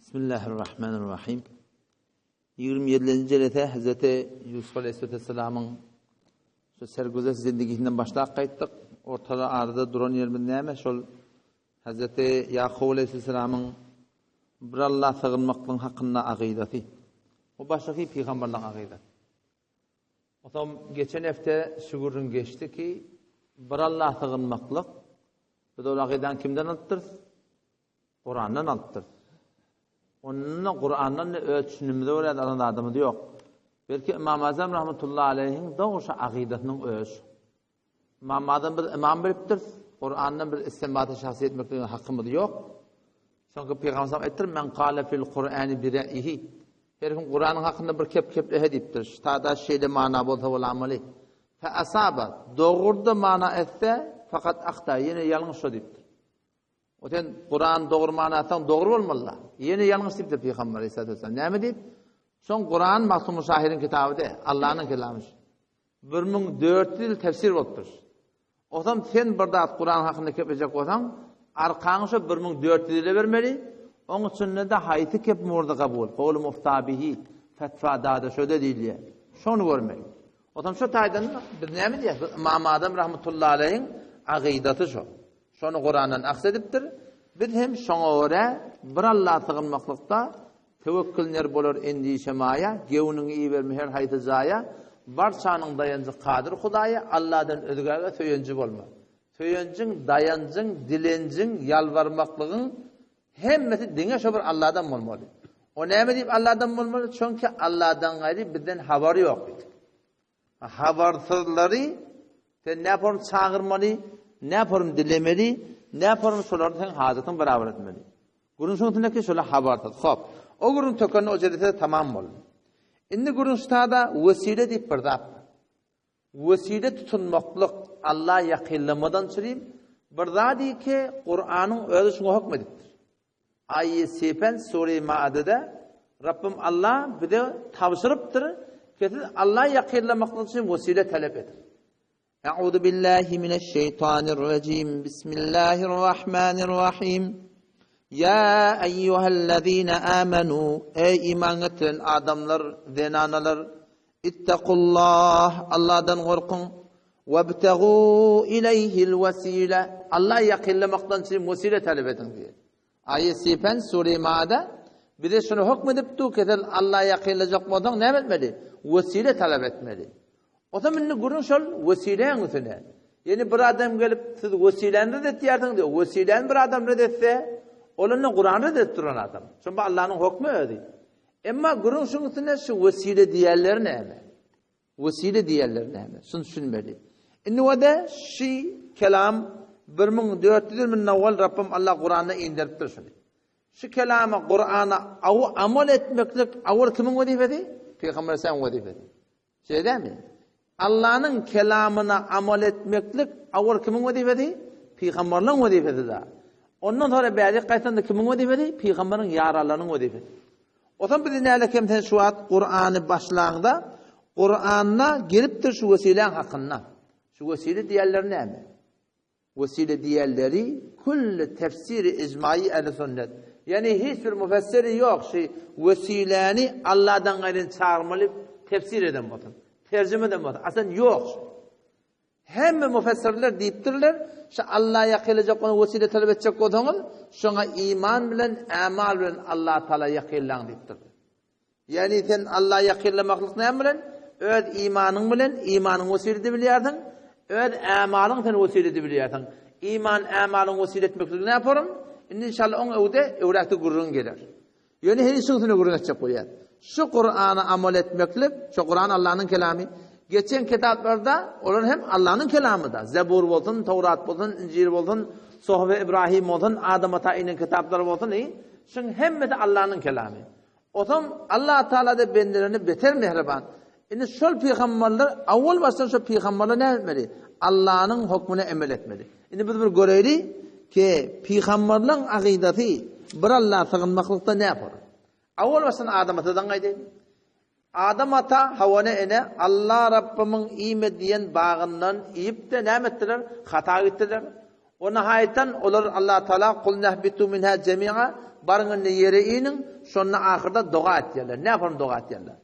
Bismillahirrahmanirrahim. 27. jelete Hazreti Yusuf Aleyhisselam'ın şu sergüzest zindiginden başlayıp kayttık. Ortada arada duran yer bilmeyeme. Şol Hazreti Yakub Aleyhisselam'ın bir Allah sığınmaklığın hakkında akidati. O baştaki peygamberlerin akidati. O zaman geçen hafta şuurun geçti ki bir Allah sığınmaklık bu da akidan kimden alıttır? Kur'an'dan alıttır. Onun Kur'an'dan ölçünümde olan adamı da yok. Belki İmam-ı Azam rahmetullahi aleyhin doğuşa akidatının ölçü. İmam Azam bir imam biliptir. Kur'an'dan bir istinbatı şahsiyet etmekliğinin hakkımı da yok. Çünkü Peygamber sallallahu aleyhi ve sellem men kâle fil Kur'an'ı bir re'ihi. Her kim Kur'an'ın hakkında bir kep ediptir. Tada şeyde mana bolsa bol ameli. Fe asaba doğurdu mana etse fakat akta yine yanlış ediptir. Oten Kur'an doğru manasından doğru olmalı. Yine yanlış deyip de Peygamber Aleyhisselatü Vesselam. Ne mi deyip? Son Kur'an Mahsum-u Şahir'in kitabı de. Allah'ın kelamı. 1400 yıl tefsir oluptur. O zaman sen burada Kur'an hakkında kepecek olsan, arkanışı 1400 yıla vermeli. Onun için de hayti kep murda kabul. Kavlu muftabihi fetva dağda şöyle değil diye. Şunu görmeli. O zaman şu taydan biz ne mi diye? İmam Adam rahmetullahi aleyhin akidatı şu. Şonu Kur'an'dan aksediptir. Biz hem şoňa göre bir Allah sığınmaklıkta tevekkülner bolar endişe maya, gevünün iyi verme her haýty zaya, barçanyň dayanjy Kadir Hudaýa Allah'dan özgäge söýenji bolma. Söýenjiň, dayanjyň, dilenjiň, ýalbarmaklygyň hemmesi diňe şo bir Allah'dan bolmaly. O näme diýip Allah'dan bolmaly? Çünki Allah'dan gaýry bizden habary ýok. Habarsızlary sen ne yaparım çağırmaly? Ne yaparım dilemeli, ne yaparım solardan sen hazatın beraber etmeli. Gurun soňundaki şola habartat. Hop. O gurun tökeni o jedete tamam bol. Indi gurun stada vesile diýip bir zat. Vesile tutunmaklyk Allah ýakynlamadan çyrym bir zat ki Kur'anyň özü şoňa hukm edipdir. Ayet 8 Sure Maidede Rabbim Allah bize tawsyrypdyr. Kesin Allah ýakynlamaklyk üçin vesile talep eder. Euzu billahi mineşşeytanirracim. Bismillahirrahmanirrahim. Ya eyyuhellezine amenu ey iman eten adamlar, zenanalar, ittaqullah Allah'dan korkun. Vebtegu ileyhil vesile. Allah yakınlamaktan için vesile talep edin diye. Ayet 8 Sure Maide bize şunu hükmedipdi ki Allah yakınlayacak modan ne etmeli? Vesile talep etmeli. O zaman ne görün şol vesileň üstüne. Yani bir adam gelip siz vesileňi de diýerdiň diýär. Vesileň bir adam ne detse, olany Kur'an'da da turan adam. Çünkü Allah'ın hukmu öýdi. Emma görün şoň üstüne şu vesile diýerler näme? Vesile diýerler näme? Şunu düşünmeli. Indi wada şi kelam 1400 yıl awal Rabbim Allah Kur'an'da indiripdir şunu. Şu kelama Kur'an'a amal etmeklik awal kimin wezifesi? Peygamber sen wezifesi. Şeyde mi? Allah'ın kelamına amal etmeklik awal kimin wezifesi? Peygamberlerin wezifesi da. Ondan sonra bäri gaýtanda kimin wezifesi? Peygamberin ýaralarynyň wezifesi. O zaman biz näle kemten şu at Kur'any başlangda Kur'an'a gelipdir şu wesilen hakynda. Şu wesile diýerler näme? Wesile diýerleri kulli tefsiri icmai ehl sünnet. Yani hiç bir müfessiri yok şey vesileni Allah'dan gaýry çağırmaly tefsir eden bolan. Tercüme eden bolan. Aslında yok. Hemme müfessirler diýipdirler, şu Allah'a ýakynlajak onu vesile talep etjek bolsaňyz, şoňa iman bilen, amal bilen Allah Taala ýakynlaň diýipdir. Yani sen Allah'a ýakynlamaklyk näme bilen? Öz imanyň bilen, imanyň vesile edip bilýärdiň. Öz amalyň sen vesile edip bilýärdiň. İman, amalyň vesile etmeklik ne yaparım? İnşallah on öwde öwrakda gurrun geler. Yani her şuňsyny gurrun etjek bolýar. Şu Kur'an'a amal etmeklik, şu Kur'an Allah'ın kelamı. Geçen kitaplarda olan hem Allah'ın kelamı da. Zebur bolsun, Tevrat bolsun, İncil bolsun, Sohbe İbrahim bolsun, Adam Atay'ın kitapları bolsun. Şun hemme de Allah'ın kelamı. O zaman Allah Teala da bendilerini beter mehriban. Indi şol peygamberler awval baştan şu peygamberler ne etmeli? Allah'ın hukmuna emel etmeli. Indi biz bir göreyli ki peygamberlerin akidati bir Allah sığınmaklıkta ne yapar? Awval baştan Adam Ata'dan gaýdy. Adam Ata Hawana ene Allah Rabbimin iýme diýen bagyndan iýip de näme etdiler? Hata etdiler. Ona haýtan olar Allah Taala kul nahbitu minha jemi'a barňyny ýere inin Şonun ahırda dua etdiler. Ne yapalım dua etdiler?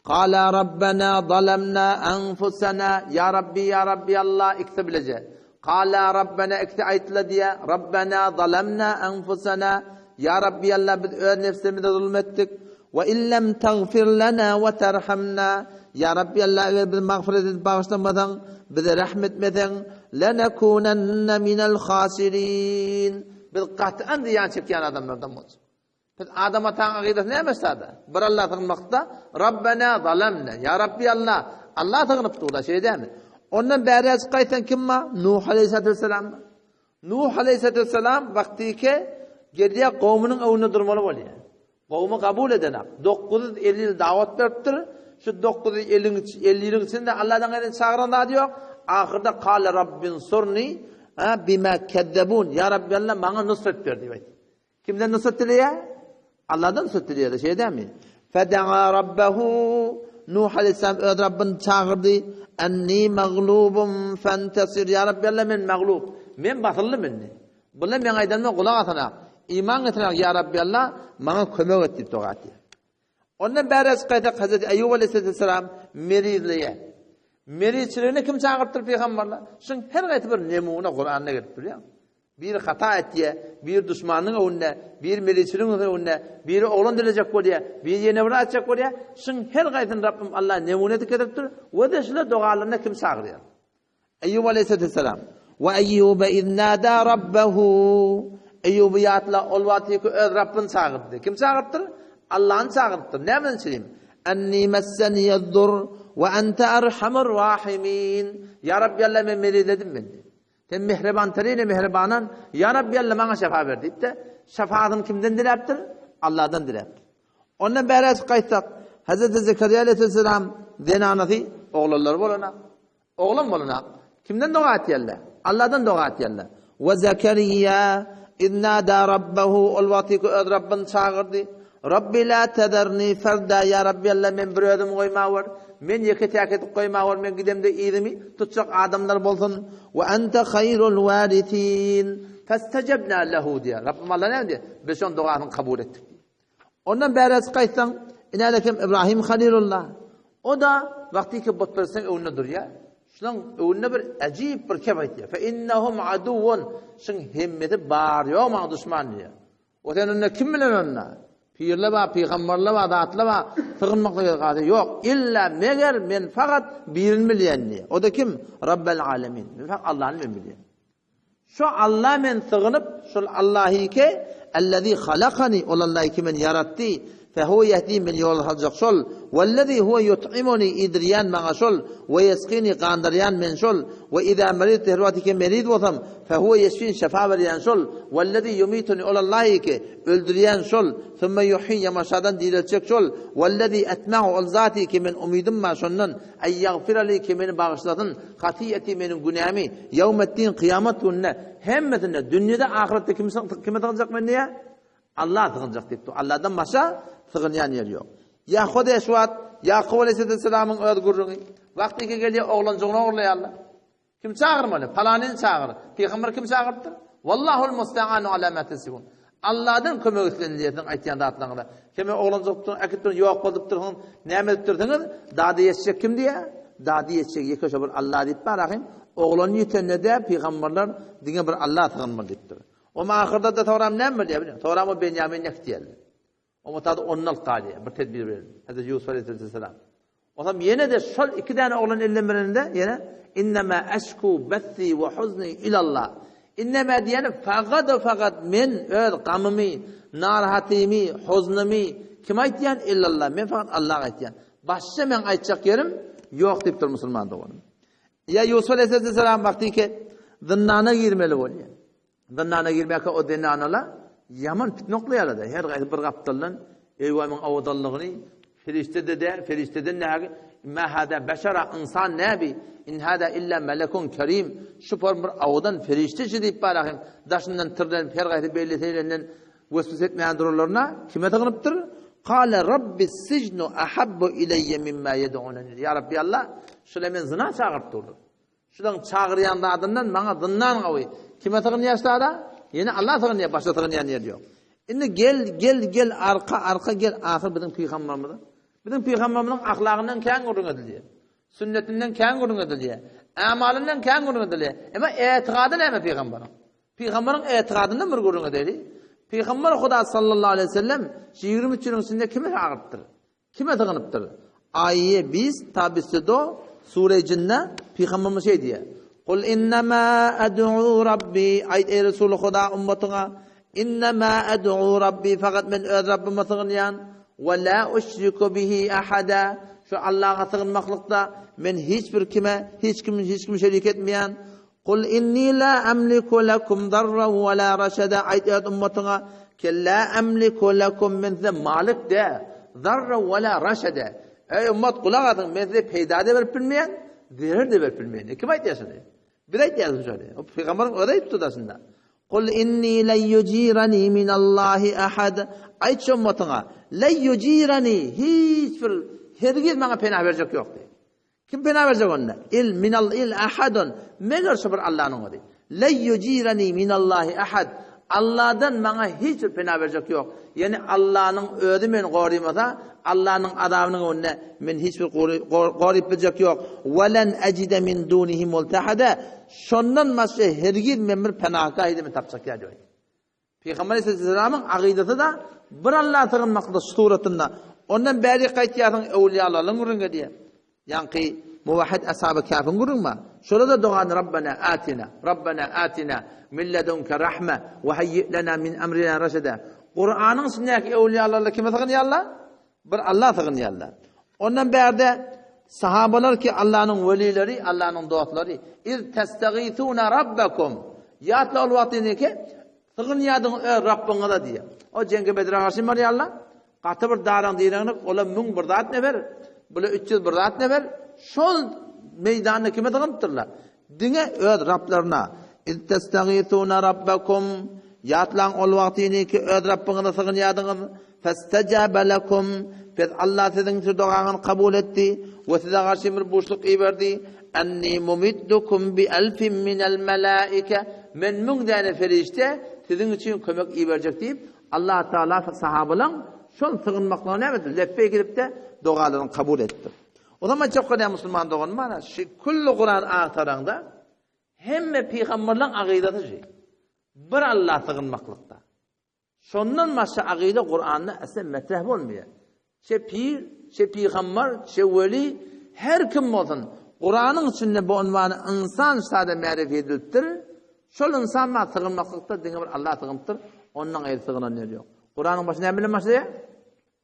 Qala rabbana zalamna anfusana ya Rabbi Allah ikti bilece. Qala rabbana ikti aytla diye rabbana zalamna anfusana ya Rabbi Allah biz öz nefsimize zulmettik. Ve illem tagfir lana ve terhamna ya Rabbi Allah eğer biz mağfiret edip bağışlamadan bize rahmetmeden lenekunenne minel khasirin. Biz qat'an diyan çeken adamlardan olsun. Biz adama tan aqidat ne mesela? Bir Allah tanımakta Rabbana zalamna ya Rabbi Allah tanıptı o da şey değil mi? Ondan beri qaytan kim ma? Nuh aleyhisselam. Nuh aleyhisselam vaktiki geriye kavminin evine durmalı oluyor. Kavmi kabul edene. 950 yıl davet veriptir. Şu 950 yılın içinde Allah'tan gelen çağıran da diyor. Ahırda kâle Rabbin surni bima keddebun. Ya Rabbi Allah bana nusret ver diyor. Kimden nusret diliyor? Allah'dan nusret diliyor da şey değil mi? Feda'a rabbehu Nuh aleyhisselam öz Rabbini çağırdı. Enni mağlubum fentasir. Ya Rabbi Allah men mağlub. Men batıllı menni. Bunlar men aydanma kulak atana. İman etine ya Rabbi Allah bana kömek et deyip dua etti. Ondan beri qayta Hazreti Eyyub aleyhisselam merizliye. Merizçilerini kim çağırtır peygamberler? Şun her gayti bir nemune Kur'an'da gelip duruyor. Bir hata ettiye, bir düşmanın önüne, bir merizçinin önüne, bir oğlan dilecek oluyor, bir yenevra atacak oluyor. Şun her gaytın Rabbim Allah nemune dikkat ettir. Ve de şöyle dualarına kim çağırıyor? Eyyub aleyhisselam. Ve Eyyube iznâdâ rabbehu. Eyyubiyatla olvatı ki öz Rabbin çağırdı. Kim çağırttır? Allah'ın çağırttır. Ne bilin söyleyeyim? Enni messeniyezzur ve ente erhamur rahimin. Ya Rabbi Allah ben meridedim beni. Sen mihriban terine mihribanan. Ya Rabbi Allah bana şefa ver deyip de şefaatım kimden dileptir? Allah'tan dileptir. Ondan beri qaytak. Hazreti Zekeriya aleyhisselam zenanatı oğulları bolana. Oğlum bolana. Kimden dua ettiler? Allah'tan dua ettiler. Ve Zekeriya İznâdâ rabbehu olvatîkü öz Rabbin çağırdı. Rabbi la tederni ferda ya Rabbi Allah men bir ödüm koyma var. Men yeke tek koyma var. Men gidemde iyimi tutacak adamlar bolsun. Ve ente hayrul varithin. Festecebna lehu diye. Rabbim Allah ne diyor? Biz onun duasını kabul ettik. Ondan beri qaytsan inalekim İbrahim Halilullah. O da vaktiki botpersen önüne duruyor. Şunun önüne bir acayip bir kebet ya. Fe innahum aduvun. Şun himmeti bar yok ma düşman diyor. O senin önüne kim bilen önüne? Pirle va, peygamberle va, dağıtla va, tığınmakla gadı yok. İlla meger men fakat birin milyen diye. O da kim? Rabbel alemin. Fakat Allah'ın men bilyen. Şu Allah men tığınıp, şu Allah'ı ki, ellezî halakani, olanlayı ki men yarattı. فهو يهدي من يول حجق شل والذي هو يطعمني إدريان مع شل ويسقيني قاندريان من شل وإذا مريض هرواتك مريض وثم فهو يشفين شفاء بريان شل والذي يميتني أول الله كي ألدريان شل ثم يحيي مشادن ديرتشك شل والذي أتمع ألزاتي كي من أميد ما شنن أن يغفر لي كي من باغشتن خطيئتي من قنامي يوم الدين قيامتنا همتنا دنيا آخرتك كم تغنزق مني Allah tığınacak deyipti. Allah'dan başa tığınyan yer yok. Yahuda Eşvat, Yakub Aleyhisselam'ın öz gurrunu. Vakti ki geliyor oğlan çoğuna uğurlayarlar. Kim çağırmalı? Falanin çağırır. Peygamber kim çağırttır? Vallahul musta'anu alametesibun. Allah'dan kömek etleniliyetin aytiyan dağıtlarında. Kime oğlan çoğuna akıttırın, yok olduptırın, neyme ettirdiniz? Dağda yetişecek kim diye? Dağda yetişecek yekişe bir Allah deyip barakayım. Oğlan yetenine de peygamberler dine bir Allah tığınmır deyiptir. O ahirde de Tevram ne mi diye biliyor? Tevram'ı Benyamin nektiyeli. O mutadı onnal qaliye bir tedbir verir. Hazreti Yusuf Aleyhisselam. O zaman yine de şol iki tane olan ellemirinde yine innema eşku bethi ve huzni ilallah. İnnema diyene fakat men öz gamımı, narahatimi, huznimi kim aytyan illallah. Men fakat Allah'a aytyan. Başka men aytacak yerim yok deyiptir Müslüman da onu. Ya Yusuf Aleyhisselam vakti ki zindana girmeli oluyor. Zindana girmeye o dinanalar yaman fitnoklayarlar. Her gayet bir kaptallan eyvamın avdallığını ferişteden ne? Ma hada beşara insan nebi in hada illa melekun kerim. Şu bir avdan ferişte deyip barakım. Daşından tırdan her gayet belleteylerden vesvese etmeyen dururlarına kime tığınıptır? Kâle Rabbi sicnu ahabbu ileyye mimma yed'uneni. Ya Rabbi Allah şöyle men zina çağırıp durdu. Şudan çağıryan da adından bana zınnan kavy. Kime tığın yaşlarda? Yine Allah tığın ya başta tığın yan yer diyor. Indi gel arka gel ahir bizim peygamberimiz. Bizim peygamberimizin ahlakından kän görüň edilýär. Sünnetinden kän görüň edilýär. Amalynden kän görüň edilýär. Ama etiqady näme peygamberin? Peygamberin etiqadyndan bir görüň edilýär. Peygamber Huda sallallahu aleyhi ve sellem 23 ýylyň içinde kime agyrpdyr? Kime tyganypdyr? Ayye biz tabisido Sure Cinne peygamberimiz şey diýär. Qul innama ad'u rabbi ayt ey Resul Huda ummatyna innama ad'u rabbi faqat men öz Rabbime tygynýan ve la ushriku bihi ahada şu Allah'a tygynmaklykda men hiç kim şerik etmeýän. Qul inni la amliku lakum darran ve la rashada ayt ey ummatyna ke la amliku lakum min malik de darran ve la rashada. Ey ummat kulak atın men size peýda da berip bilmeýän, zeher de berip bilmeýän. Kim aýtýarsy? Bir aýtýarsy şöyle. O peygamberin öde aýtdy aslında. Qul inni la yujirani min Allahi ahad. Ayt şu ummatyna la yujirani hiç bir hergiz maňa penah berjek ýok diýdi. Kim penah berjek onda? Il ahadun meger şu bir Allah'nyň ody. La yujirani min Allahi ahad. Allah'dan maňa hiç bir penah berjek ýok. Yani Allah'nyň özi men gorymasa Allah'nyň adabynyň önüne men hiç bir goryp berjek ýok. Walan ajida min dunihi multahada. Şondan başga hergiz men bir penahga edimi tapjak ýa-da. Peygamber Aleyhisselam'ın aqidati da bir Allah tygynmakda suratynda. Ondan bäri gaýtýaryň ewliýalaryň gurunga diýe. Ýa-ni muvahhid ashab-ı kafyň gurunma. Şola da duan Rabbana atina min ladunka rahme ve hayyi lana min amrina rashada. Qur'anyň sünnäki ewliýalarla kime tygynýarlar? Bir Allah tygynýarlar. Ondan bärde sahabalar ki Allah'ın velileri, Allah'ın dostları. İz testagithuna rabbakum. Yatla ol wagtyny ki tygynýadyň Rabbiňe da diýe. O jenge bedre haşim bar Allah. Gaty bir daraň diýerňi ola 1000 bir zat ne ber? Bula 300 bir zat ne ber? Şol meýdanyny kime tygyndypdyrlar? Diňe öz Rablaryna. İz testagithuna rabbakum. Yatlaň ol wagtyny ki öz Rabbiňe tygynýadyňyz. Fastajabe lakum. Biz Allah sizin duaňyzy kabul etdi we size garşy bir boşluk iberdi. Anni mumiddukum bi alfin minel malaike. Men 1000 däne ferişte sizin üçin kömek iberjek diýip Allah Taala sahabalar şol tygynmaklaryna näme leppe girip de dualaryny kabul etdi. O zaman çok kadar Müslüman doğan mana şu kullu Kur'an ayetlerinde hemme peygamberlerin aqidati şey. Bir Allah tygynmaklykda. Şondan başga aqida Kur'an'da aslen metrah bolmaýar. Şe pir, şe peygamber, şe veli her kim bolsun Kur'anyň içinde bu unwany insan şada ma'rif edilipdir. Şol insanlar tygynmaklykda diňe bir Allah tygyndypdyr. Ondan gaýry tygınan ýeri ýok. Kur'anyň başynda näme bilen başlaýar?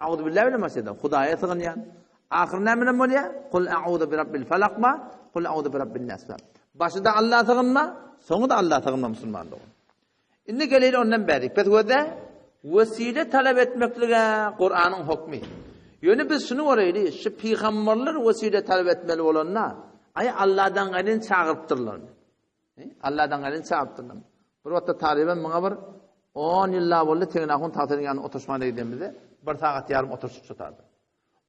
Auzu billahi bilen başlaýar. Hudaýa tygynýan. Ahir näme bilen bolýar? Kul a'udhu bi rabbil falaq ma, kul a'udhu bi rabbin nas. Başynda Allah tygynma, soňda Allah tygynma musulman dogum. Indi gelýär ondan bäri. Petwede vesile talep etmeklige Kur'anyň hukmy. Ýöne biz şunu görýäli, şu peygamberler vesile talep etmeli bolanlar, ay Allah'dan gaýryn çagyrypdyrlar. Allah'dan gaýryn çagyrypdyrlar. Bir wagtda taliben maňa bir 10 ýyllar boldy tegnähun taýdan oturşmana gidemizde, 1 saat ýarym oturşyp tutardy.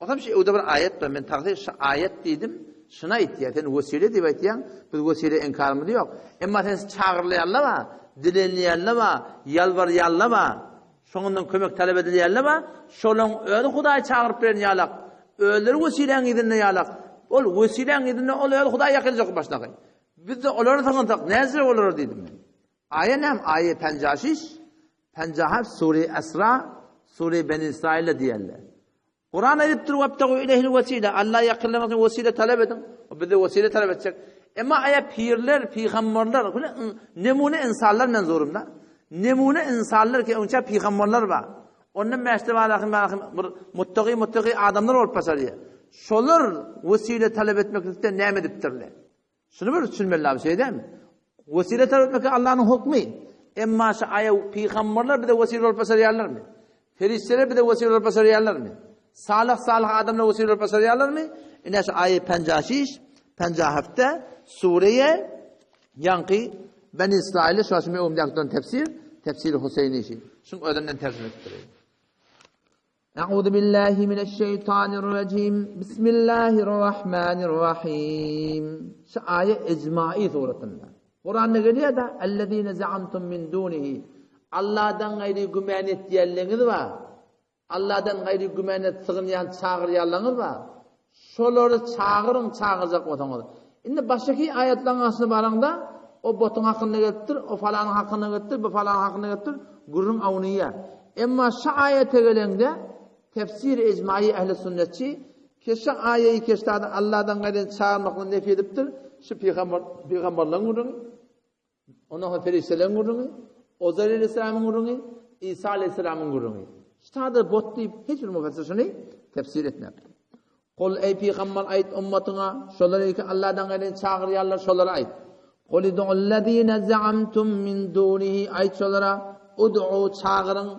Otam şey öde bir ayet var, men tagdy şu ayet diýdim, şuna aýtýar, sen vesile diýip aýtýan, biz vesile enkarmy ýok. Emma sen çagyrlaýarlama, dilenýärlama, ýalbarýarlama, şoňundan kömek talep edilýärlama, şolaň öňe Hudaý çagyryp beren ýalak, öler wesileň idinne ýalak. Ol wesileň idinne ol öňe Hudaý ýakynjak başlagy. Biz de olary taňantak näzir bolar diýdim men. Aýet hem aýet 50 Sure Esra, Sure Beni İsrail diýerler. Kur'an edip durup wabtagu ilehil vesile. Allah yakınlamak için vesile talep edin. O bize vesile talep edecek. Ama aya pirler, peygamberler, nemune insanlar men zorumda. Nemune insanlar ki onça peygamberler var. Onun meşte balakın bir muttaqi adamlar olup başarıya. Şolar vesile talep etmekte ne edipdirler. Şunu bir düşünmeli abi şey değil mi? Vesile talep etmek Allah'ın hukmi. Ama şu aya peygamberler bir de vesile olup başarıyarlar mı? Ferişteler bir de vesile olup başarıyarlar mı? Salih adamlar vesile olup başarıyarlar mı? İne şu ayet 50 sureye yankı Ben İsrail'e şu aşımı umdaktan tefsir Hüseyin'i şey. Şunu ödenden tercüme ettireyim. Euzu billahi mineşşeytanirracim. Bismillahirrahmanirrahim. Şu ayet icmaî suretinde. Kur'an'da geliyor da ellezîne za'amtum min dûnihi. Allah'dan gayri gümen etdiyenleriniz var. Allah'dan gayri gümen et sığınyan çağıryanlarınız var. Şoları çağıracak otanız. Şimdi baştaki ayetlerin aslında baranda o botun hakkını getir, o falanın hakkını getir, bu falanın hakkını getir, gurrun avniye. Ama şu ayete gelende tefsir icmai ehli sünnetçi ki şu ayeyi keştadi Allah'dan gayri çağırmakla nefi ediptir. Şu peygamberlerin gurrunu, onun feriştelerin gurrunu, Uzayr Aleyhisselam'ın gurrunu, İsa Aleyhisselam'ın gurrunu. İşte bot deyip hiçbir müfessir şunu tefsir etmez. Kul ey peygamber ayet ummatına şoları ki Allah'dan gayri çağıryanlar şoları ayet. Kul id'ullezine za'amtum min dunihi ayet şolara ud'u çağırın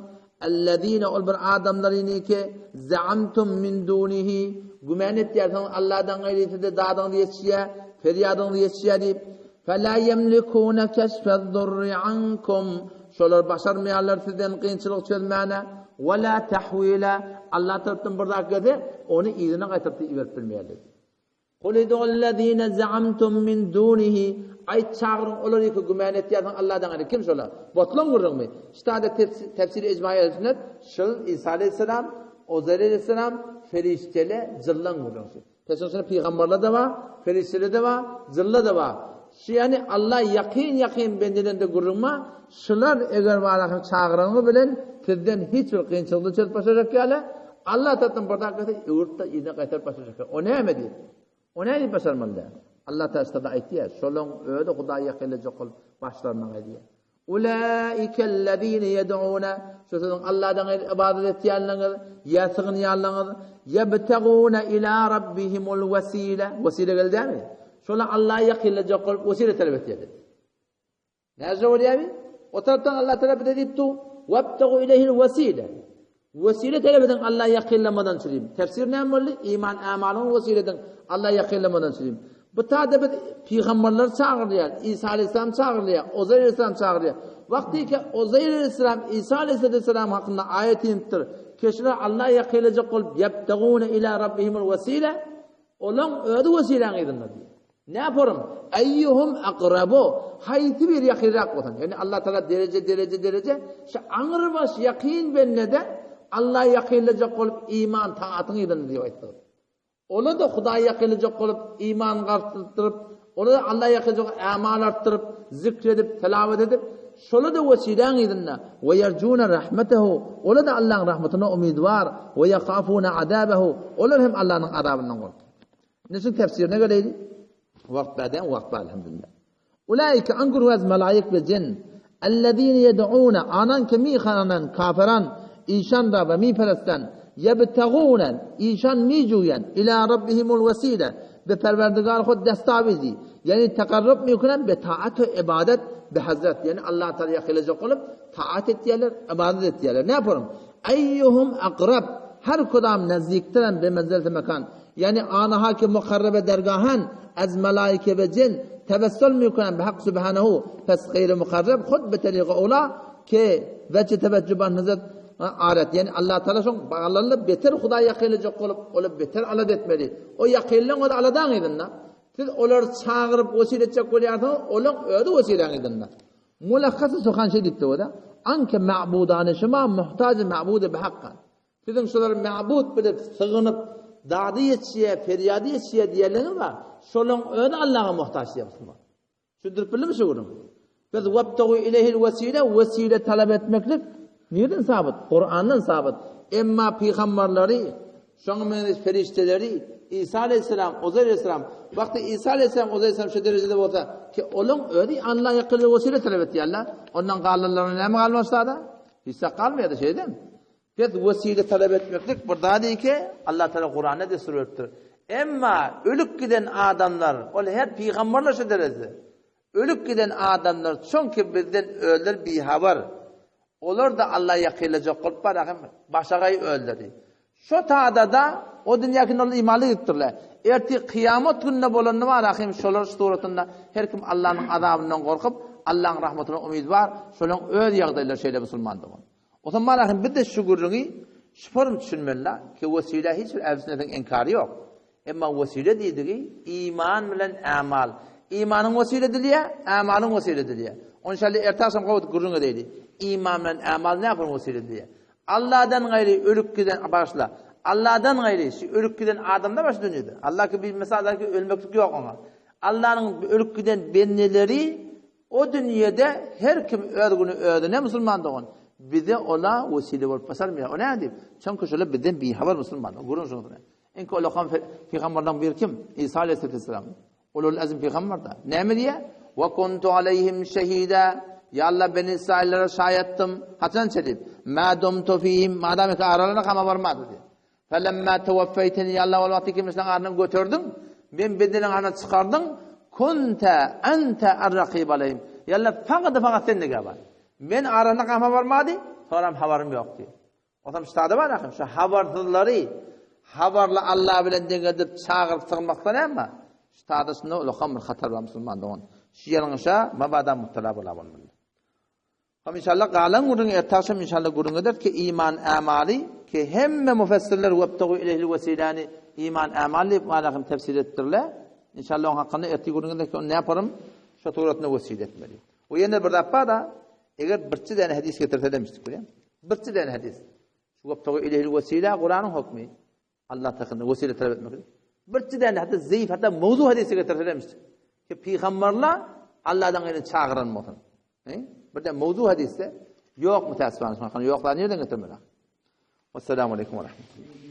ellezine ol bir adamlarını ki za'amtum min dunihi gümen ettiğiniz Allah'dan gayri de dağdan yetişiye feryadan yetişiye deyip فَلَا يَمْلِكُونَ كَشْفَ الضُّرِّ عَنْكُمْ şolar başarmayanlar sizden kıyınçılık çözmeyene وَلَا تَحْوِيلَ Allah tarafından burada dedi onu iyiliğine kaytarıp verip bilmeyelim. قُلِ دُعُ الَّذ۪ينَ زَعَمْتُمْ مِنْ دُونِهِ ayet çağırın oları ki gümen ettiğiniz Allah'dan gayri kim şolar? Botlun vurur mu? İşte tefsiri icmai sünnet şıl İsa Aleyhisselam, Uzayr Aleyhisselam ferişteli zırlan vurur. Peşin peygamberler de var, ferişteli de var, zırla da var. Yani Allah yakın bendilerinde gururma, şular eğer varlıkın çağıranı bilen, sizden hiçbir kıyınçılığı çözüp başlayacak yani, Allah tatın bardaklıkta yurtta iyiden kaytarıp başlayacak. O ne emedi? O ne edip başarmalı? Allah taşta da ayet ya, şolun öyle Kudaya yakınlayacak olup başlarına ediyor. Ulaikellezine yed'una şu sizin Allah'dan ibadet ettiyenler, yasığın yanlar, yebteguna ila rabbihimul vesile. Vesile geldi mi? Şola Allah'a yakınlayacak olup vesile talep ediyor. Nerede oluyor abi? O taraftan Allah talep edipti. Vebtegu ileyhil vesile. Vesile talep eden Allah'a yakınlamadan çürüyüm. Tefsir ne oldu? İman amalın vesileden Allah'a yakınlamadan çürüyüm. Bu tabi peygamberler çağırıyor. İsa Aleyhisselam çağırıyor. Uzayr Aleyhisselam çağırıyor. Vakti ki Uzayr Aleyhisselam, İsa Aleyhisselam hakkında ayet indir. Kişiler Allah'a yakınlayacak olup yebteguna ila rabbihimul vesile. Olan öde vesilen edinler diyor. Ne yaparım? Eyyuhum akrabu. Hayti bir yakınrak olan. Yani Allah Teala derece. Şu anır baş yakın benle de Allah'a yakınlayacak olup iman taatını edinler diyor. Ola da Kudaya yakınlayacak olup iman arttırıp, ola da Allah'a yakınlayacak olup amal arttırıp, zikredip, telavet edip, şola da vesilen edinler. Ve yercuna rahmetehu. Ola da Allah'ın rahmetine umid var. Ve yakafuna adabehu. Ola hem Allah'ın adabından korkuyor. Nesin tefsirine göreydi? Vakt ba'den vakt ba' elhamdülillah. Ulaike angur vaz malaik ve cin. Ellezine yed'una anan kemi khanan kafiran işan da ve mi perestan yebtegûnen işan mi juyan ila rabbihimul vesile ve perverdigar khud destavizi yani takarrub mi kunan be taat ve ibadet be hazret yani Allah Teala yakılacak olup taat ettiler ibadet ettiler ne yaparım eyyuhum akrab her kudam nazdikten be menzilte mekan yani ana hakim mukarrabe dergahan az malaike ve cin tebessül mi kunan be hak subhanahu fes gayri mukarrab khud be tariqa ula ke vece teveccüban nazar aret yani Allah Teala şun bağlarla beter Kudaya yakınlayacak olup beter alad etmeli. O yakınlan o da aladan edinna. Siz olar çağırıp vesile edecek oluyorsanız olan öde vesile edinna. Mulakkası sokan şey dipti o da. Anke ma'budane şema muhtacı ma'bude bihakkan. Sizin şular ma'bud bilip sığınıp dağdı yetişiye, feryadı yetişiye diyenlerin var. Şolun öde Allah'a muhtaç diyorsun. Şudur bilir mi şuurun? Biz vebtegu ileyhil vesile talep etmeklik nereden sabit? Kur'an'dan sabit. Emma peygamberleri, şoňa ferişteleri, İsa Aleyhisselam, Uzayr Aleyhisselam, vakti İsa Aleyhisselam, Uzayr Aleyhisselam şu derecede bolsa ki olun ödi Allah'a yakınlı vesile talep etti Allah. Ondan qallarlarına näme qalmasa da? Hiç qalmaýady şeyden. Biz vesile talep etmeklik burada değil ki Allah Teala Kur'an'da da sürüptür. Emma ölüp giden adamlar, ol her peygamberler şu derecede. Ölüp giden adamlar çünkü bizden öldür bir haber. Olur da Allah yakılacak olup bırakın başagay öldürdü. Şu taada da o dünyakın ol imanlı ettirler. Erti kıyamet gününe bolanı var rahim şolar suratında her kim Allah'ın azabından korkup Allah'ın rahmetine umid var. Şolun öyle yağdaylar şeyle Müslümandı. O zaman rahim bir de şükürünü şüphem düşünmeliler ki vesile hiçbir evsineden inkari yok. Ama vesile dediği iman bilen amal. İmanın vesile diliye, amalın vesile diliye. Onun şalli ertasam kavut gurruna deydi. İman bilen amal ne yapar vesile diye. Allah'dan gayri ölüp giden başla. Allah'dan gayri ölüp giden adamda baş dönüyordu. Allah ki bir mesela ki ölmeklik yok ona. Allah'ın ölüp giden benneleri o dünyada her kim öldüğünü öldü. Ne Müslüman da on. Bize ola vesile olup basar mı? O ne diyeyim? Çünkü şöyle bizden bir haber Müslüman. Görün şunu. İnki ola kan peygamberden bir kim? İsa Aleyhisselam. Ulul azm peygamber da. Ne mi diye? Ve kuntu aleyhim şehida. Ya Allah ben İsraillere şahidim. Hasan çelip. Ma dumtu fihim. Madem ki aralarına kama varmadı diye. Felemma tevaffeyteni ya Allah o vakti ki mesela arını götürdün. Ben bedenin arını çıkardın. Kunte ente ar-rakib aleyhim. Ya Allah fakat sen de gel. Ben arana kama varmadı. Sonra haberim yok diye. O zaman işte var ya. Şu haberdarları haberla Allah bilen dengedip çağırıp çıkmaktan ama işte adasında ulakam bir hatar var Müslüman da on. Şiyanışa mabada muhtala bulabın. Ama inşallah galan gurun ertaşım inşallah gurun eder ki iman amali ki hemme müfessirler vebtegu ilehli vesilani iman amali malakım tefsir ettirler. İnşallah onun hakkında erti gurun eder ki onu ne yaparım? Şu tuğratına vesile etmeli. O yine bir defa da eğer bir tane hadis getirse demiştik. Bir tane hadis. Vebtegu ilehli vesila Kur'an'ın hükmü. Allah takında vesile talep etmek. Bir tane hatta zayıf hatta mevzu hadisi getirse demiştik. Ki peygamberler Allah'tan gayrı çağırılmasın. Bir de mevzu hadiste yok mu tasavvur? Yoklar nereden getirmeler? Vesselamu aleyküm ve rahmetullah.